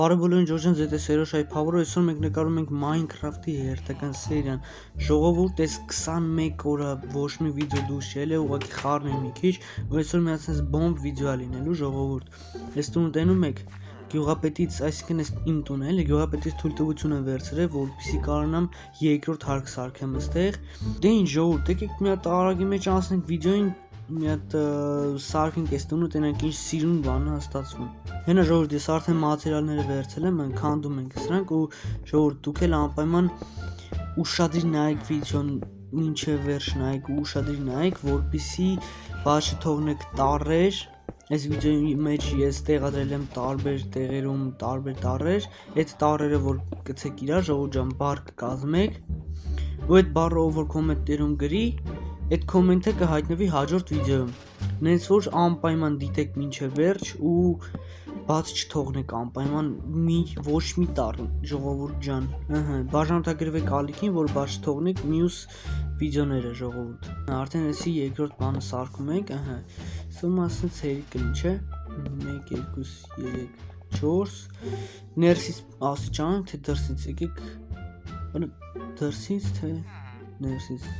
Բարեբոլորին Ջորջան ZT-Սերոշայի Փավորը այսօր մենք նկարում ենք Minecraft-ի հերթական սերիան։ Ժողովուրդ, այս 21 օր ոչ մի վիդեո դուրս չել է, ուղղակի խառն է մի քիչ, որ այսօր մի հատ բոմբ վիդեո է լինելու ժողովուրդ։ Այս տունը տենում եք գյուղապետից, այսինքն այս իմ տունն է, գյուղապետից թույլտվություն եմ վերցրել, որպեսզի կարողանամ երկրորդ հարկ սարքեմ այստեղ։ Դե ինչ ժողովուրդ, եկեք մի հատ արագի մեջ անցնենք վիդեոին, մի հատ սարքենք այս տունը, տենանք ինչ սիրուն բան է ստացվում։ Հենա ժողովուրդ, ես արդեն մատերիալները վերցրել եմ, քանդում ենք սրանք ու ժողովուրդ դուք էլ անպայման ուշադիր նայեք վիդեոն, մինչև վերջ նայեք ու ուշադիր նայեք, որպեսզի բաց չթողնեք տառեր։ Այս վիդեոյի մեջ ես տեղադրել եմ տարբեր տեղերում տարբեր տառեր, այդ տառերը որ գցեք իրար, ժողովուրդ ջան, բառ կկազմեք, ու այդ բառը ով որ կոմենտներում գրի, այդ կոմենտը կհայտնվի հաջորդ վիդեոյում։ Նենց որ անպայման դիտեք մինչև վերջ ու բաց չթողնեք անպայման ոչ մի տառ, ժողովուրդ ջան, բաժանորդագրվեք ալիքին, որ բաց չթողնեք մյուս վիդեոները ժողովուրդ։ Արդեն էսի երկրորդ բանը սարքում ենք, սա ասենց հերի կլինի, չէ։ 1 2 3 4 ներսից աստիճան, թե դրսից եկեք, դրսից թե ներսից,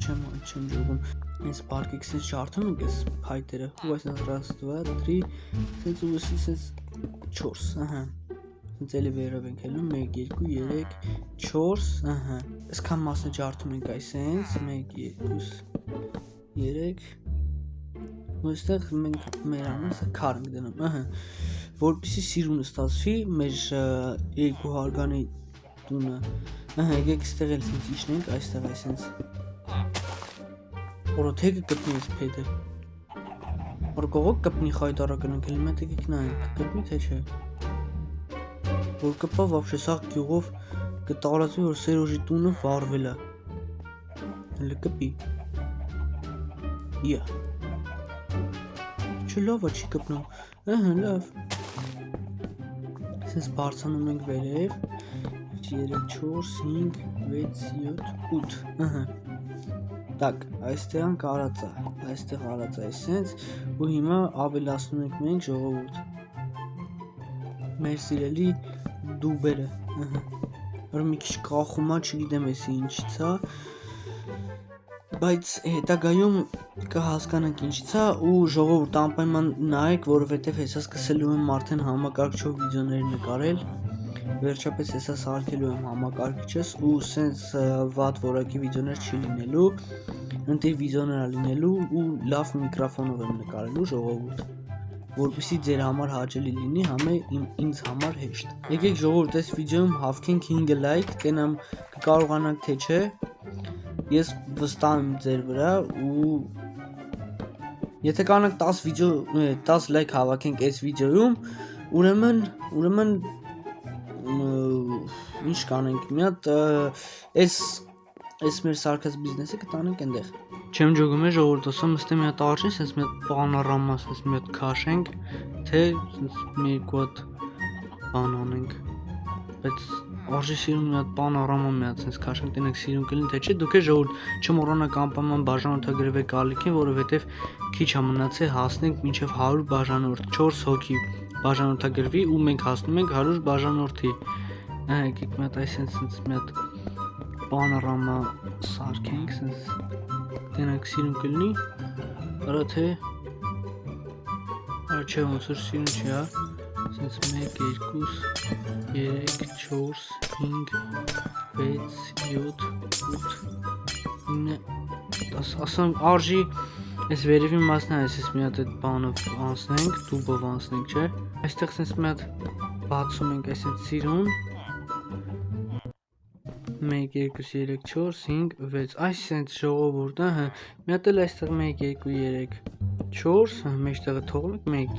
չեմ ջողում։ Այս պարկեք սենց ջարդում ենք այս փայտերը, ու այս раз 2 3 սենց ու սենց 4, սենց էլի վերև ենք հելնում, 1 2 3 4, այսքան մասը ջարդում ենք այս սենց, 1 2 3 ու այստեղ մենք մեր անունը քար ենք դնում, որպեսզի սիրունը ստացվի մեր երկու հարգանի տունը, եկեք այստեղ էլ սենց իջնենք, այստեղ այսենց Օրոթեկը կպնի ես փեդը, որ կողոք կպնի խայտարակը նկել, մետ եկեք նայենք, կպնի թե չէ, որ կպա վաբշե սաղ գյուղով կտարածվի, որ Սերոժի տունը վարվել է, հլը կպի, չէ լավ է չի կպնում, լավ, սենց բարձանում ենք վերև, 3 4 5 6 7 8, Так, այստեղ կարած է, այստեղ արած է այսենց, ու հիմա ավելացնում ենք մենք ժողովուրդ, մեր սիրելի դուբերը, որ մի քիչ կախումա, չգիտեմ էսի ինչից է, բայց հետագայում կհասկանանք ինչից է, ու ժողովուրդ անպայման նայեք, որովհետև հեսա սկսելու եմ արդեն համակարգչով վիդեոներ նկարել, վերջապես հեսա սարքելու եմ համակարգիչս ու սենց վատ որակի վիդեոներ չի լինելու, ընտիր վիդեոներ է լինելու ու լավ միկրոֆոնով եմ նկարելու ժողովուրդ, որպեսզի ձեր համար հաճելի լինի, համե ինձ համար հեշտ։ Եկեք ժողովուրդ, այս վիդեոյում հավքենք 5 լայք, տենամ կկարողանանք թե չէ, ես վստահ եմ ձեր վրա ու եթե կարողանանք 10 լայք հավաքենք այս վիդեոյում, ուրեմն ինչ կանենք, մի հատ այս մեր սարքած բիզնեսը կտանենք այնտեղ։ Չեմ ջոգում է ժողովուրդ, ասում ստե մի հատ արժի, սենց մի հատ պանորամա, սենց մի հատ քաշենք, թե սենց մի երկու հատ բան անենք, բայց արժի սիրուն մի հատ պանորամա մի հատ սենց քաշենք, տենեք սիրուն կլինի, թե չէ, դուք է ժողովուրդ չմոռանաք անպայման բաժանորդագրվեք ալիքին, որովհետև քիչ է մնացել հասնենք մինչև 100 բաժանորդ, 4 հոգի բաժանորդագրվի ու մենք հասնում ենք 100 բաժանորդի, եկեք մի հատ այսենց մի հատ պանորամա սարքենք, սենց տենակ սիրուն կլինի, արա թե, արա չէ ոնց որ սիրուն չի, սենց 1, 2, 3, 4, 5, 6, 7, 8, 9, ասամ արժի, այս վերևի մասն է, այսպես մի հատ այդ բանով անցնենք, տուբով անցնենք, չէ, այստեղ սենց մի հատ բացում ենք այսենց սիրուն, 1, 2, 3, 4, 5, 6, այս սենց ժողովուրդ, մի հատ էլ այստեղ 1, 2, 3, 4, մեջտեղը թողնենք, 1,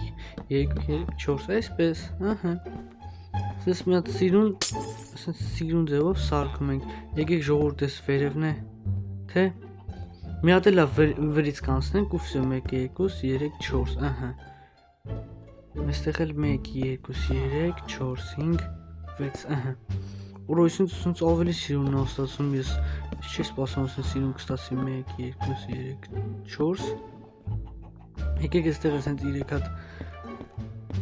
2, 3, 4, այսպես, սենց մի հատ սիրուն ձևով սարքում ենք, եկեք ժողովուրդ ես վերևն է, թե, մի հատ էլ վրից կանցնենք ու վսյո 1, 2, 3, 4, մեստեղ էլ 1, 2, 3, 4, 5, 6, Ուրո այսինց ավելի սիրունն է ստացում, ես չի սպասում ասեն սիրուն կստացի 1, 2, 3, 4 Եկեք այստեղ այսենց 3 հատ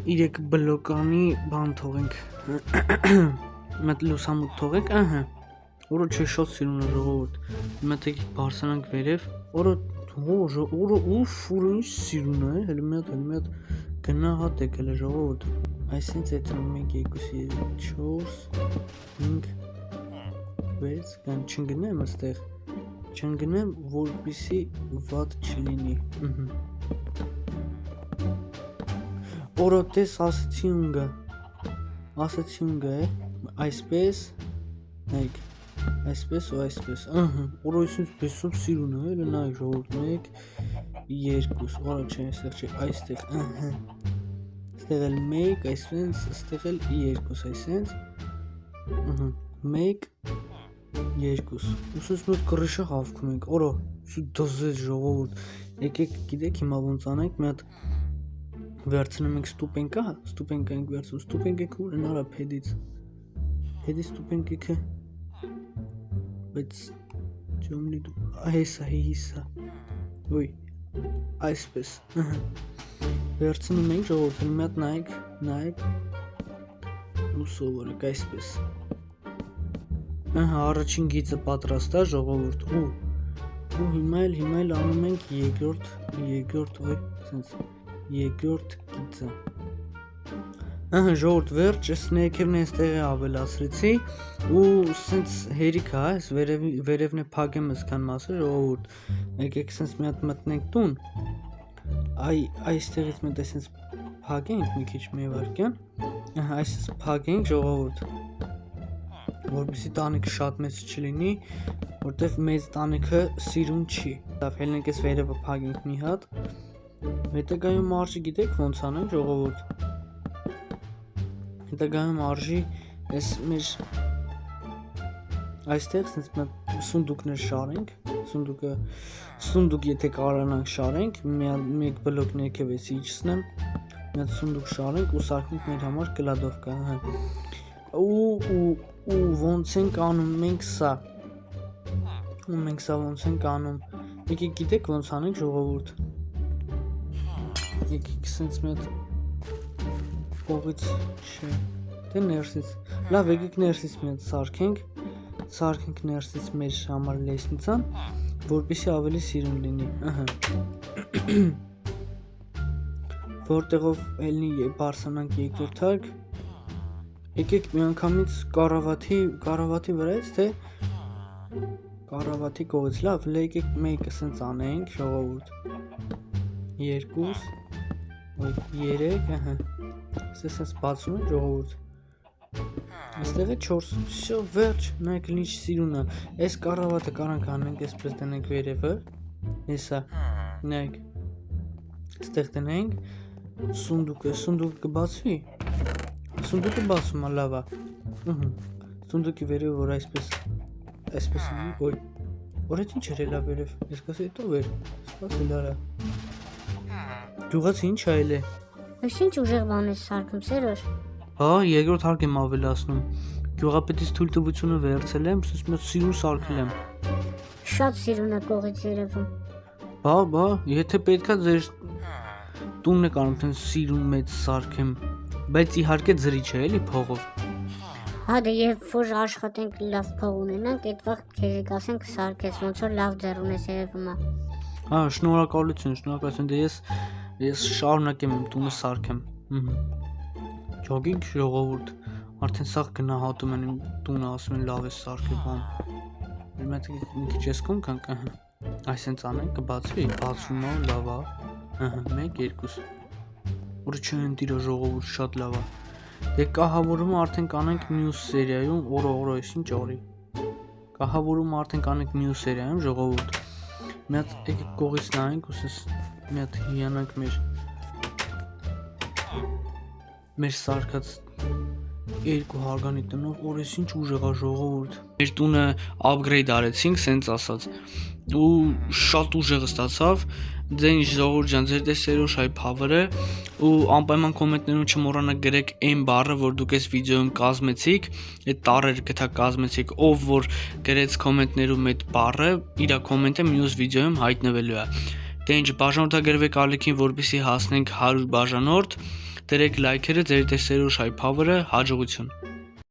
3 բլոկանի բան թողենք։ Մետ լուսամուտ թողենք, ահա։ Օրը չէ շատ սիրուն է ժողովուրդ։ Մետ եկեք բարձրանանք վերև։ Օրը ուֆ, օրը ինչ սիրուն է, հələ մի հատ գնահատեք հələ ժողովուրդ։ Այսինքն այդ 1 2 3 4 5 6 չընկնեմ այստեղ։ Չընկնեմ, որպեսզի վատ չլինի։ Օրը տես ասացի ունգա է, այսպես, նայք, այսպես ու այսպես, օրը այսպես սիրուն է, հələ նայք ժողովուրդ, 1 2, օրը չէ, այստեղ չէ, այստեղ, այստեղ էլ 1, այսպես, այստեղ էլ 2, այսպես, 1 2, ուսուս մոտ կռիշը հավքում ենք, օրը, սու դզես ժողովուրդ, եկեք գիտեք հիմա ոնց անենք, մի հատ վերցնում ենք ստուպենկա ենք վերցնում, ստուպենկեքը ուր են արա փեդից ստուպենկեքը, բայց ճոմլի դու, հեսա, ոյ, այսպես, վերցնում ենք ժողովուրդ, մի հատ նայեք, ու սովորեք այսպես, առաջին գիծը պատրաստ է ժողովուրդ, ու հիմա էլ անում ենք երկրորդ, ոյ, սենց, երկրորդ գիծը, ժողովուրդ վերջ, ես ներքևն այստեղ է ավելացրեցի, ու սենց հերիք է, այս վերևն է փագեմ այսքան մասը ժողովուրդ, եկեք սենց մի հատ մտնենք տուն, այստեղից մենք սենց փագենք մի քիչ մի վարկյան, այսպես փագենք ժողովուրդ, որպեսզի տանիքը շատ մեծ չլինի, որտեվ մեծ տանիքը սիրուն չի, ելնենք այս վերևը փագենք մի հատ, հետագայում արժի գիտեք ոնց անենք ժողովուրդ, հետագայում արժի այս մեր այստեղ սենց սունդուկներ շարենք, սունդուկ եթե կարողանանք շարենք, մեկ բլոկ ներքև էսի իջցնեմ, մի հատ սունդուկ շարենք ու սարքենք մեր համար կլադովկա, ու ոնց ենք անում մենք սա, ոնց ենք անում, եկեք գիտեք ոնց անենք ժողովուրդ, եկեք սենց մի հատ կողից չէ, թե ներսից, լավ եկեք ներսից մի հատ սարքենք ներսից մեր համար լեսնիցան, որպեսզի ավելի սիրուն լինի, որտեղով ելնի բարձրանանք երկրորդ հարկ, եկեք մի անգամից կառավատի վրայից, թե կառավատի կողից, լավ, եկեք մեկը սենց անենք ժողովուրդ, 2 3, սենց բացում ենք ժողովուրդ, այստեղ է 4, всё, վերջ, նայեք ինչ սիրուն է, այս կառավատը կարանք անենք, այսպես դնենք վերևը, հեսա, նայեք, այստեղ դնենք, սունդուկը կբացվի, սունդուկը բացում է լավ է, սունդուկի վերևը որ այսպես անենք, ոյ, որ հետ ինչ էր էլա վերև, ես կասեի տո վեր, սպասել արա, գյուղաց ինչ այլ է, Ես ինչ ուժեղ բան ես սարքում, Սերոժ, հա, երկրորդ հարկ եմ ավելացնում, գյուղապետից թույլտվությունը վերցել եմ, սիրուն սարքել եմ, շատ սիրուն է կողից երևում, բա, եթե պետքա ձեր տունն է կարում թե սիրուն մեծ սարքեմ, բայց իհարկե ձրի չէ էլի փողով, հա դե երբ որ աշխատենք լավ փող ունենանք, այդ վաղ քեզ կասենք սարքես, ոնց որ լավ ձեռ ունես երևում է, հա, շնորհակալություն, դե ես շարունակեմ իմ տունը սարքեմ, ջոգինգ ժողովուրդ, արդեն սաղ գնահատում են իմ տունը, ասում են լավ է սարքել բան, մի քիչ ես կոմ կանք, այսենց անենք կբացվի, բացվում է, լավ է, 1 2, որը չեն տիրը ժողովուրդ շատ լավ է, դե կահավորումը արդեն կանենք մյուս սերիայում, օրը ես ինչ օրի, կահավորումը արդեն կանենք մյուս սերիայում ժողովուրդ, մի հատ եկեք կողից նայենք, ուսես մի հատ հիանանք մեր սարքած 2 հարգանի տնով, օրես ինչ ուժեղ է ժողովուրդ, մեր տունը upgrade արեցինք, սենց ասած, ու շատ ուժեղ ստացավ, ձեր ինչ ժողովուրդ ջան, ձեր դե Սերոժայի power-ը, ու անպայման կոմենտներում չմոռանաք գրեք այն բառը, որ դուք այս վիդեոյում կազմեցիք, այդ տառերը գտա կազմեցիք, ով որ գրեց կոմենտներում այդ բառը, իր կոմենտը մյուս վիդեոյում հայտնվելու է, դե ինչ բաժանորդագրվեք ալիքին, որպեսզի հասնենք 100 բաժանորդ, դրեք լայքերը, ձեր դե Սերոշայի power-ը հաջողություն։